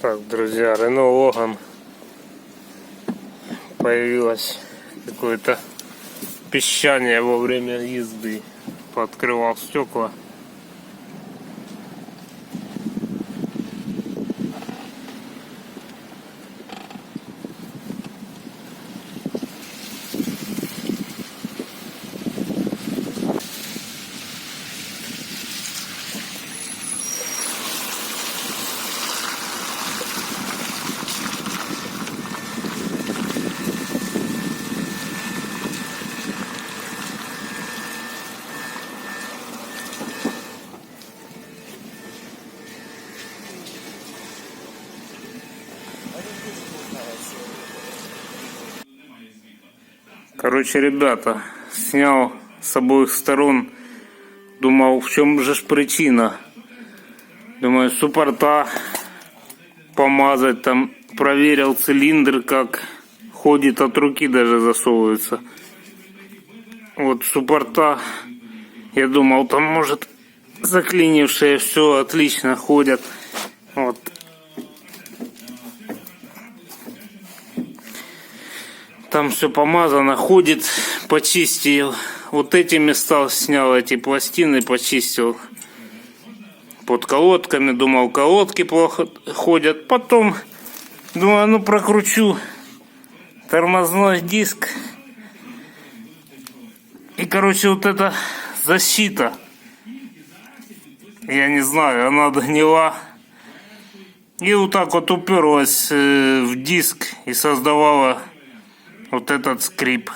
Так, друзья, Renault Logan появилось какое-то пищание во время езды. Пооткрывал стекла. Короче, ребята, снял с обоих сторон. Думал, в чем же ж причина. Думаю, суппорта помазать там. Проверил цилиндр, как ходит, от руки даже засовывается. Вот суппорта. Я думал, там может заклинившие, все отлично ходят. Вот. Там все помазано, ходит, почистил. Вот эти места снял, эти пластины почистил. Под колодками, думал, колодки плохо ходят. Потом, думаю, ну прокручу тормозной диск. И, короче, вот эта защита, я не знаю, она гнила. И вот так вот уперлась в диск и создавала вот этот скрип.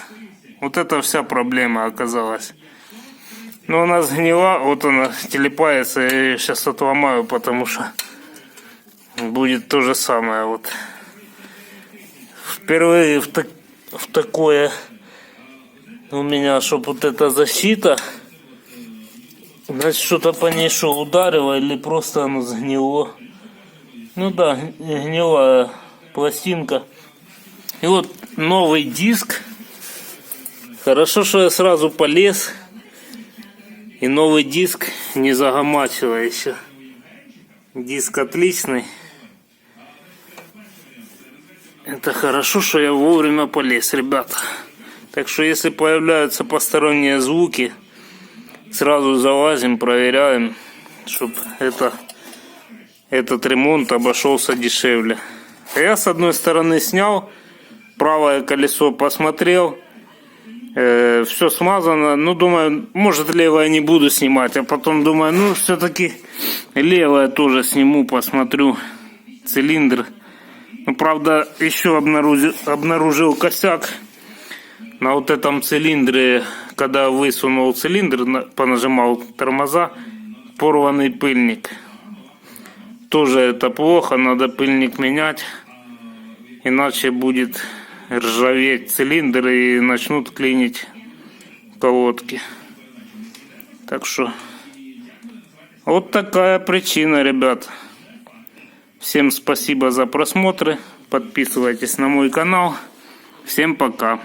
Вот это вся проблема оказалась. Но она сгнила, вот она телепается. Я ее сейчас отломаю, потому что будет то же самое. Вот. Впервые в такое у меня, чтоб вот эта защита, значит, что-то по ней ударило или просто оно сгнило. Ну да, гнилая пластинка. И вот новый диск. Хорошо, что я сразу полез. И новый диск не загомачило еще. Диск отличный. Это хорошо, что я вовремя полез, ребята. Так что если появляются посторонние звуки, сразу залазим, проверяем, чтобы этот ремонт обошелся дешевле. Я с одной стороны снял. Правое колесо посмотрел, все смазано. Ну, думаю, может, левое не буду снимать. А потом думаю, ну, все-таки левое тоже сниму, посмотрю. Цилиндр. Ну, правда, еще обнаружил косяк на вот этом цилиндре. Когда высунул цилиндр, понажимал тормоза, порванный пыльник. Тоже это плохо, надо пыльник менять. Иначе будет ржаветь цилиндр и начнут клинить колодки. Так что вот такая причина, ребят. Всем спасибо за просмотры. Подписывайтесь на мой канал. Всем пока.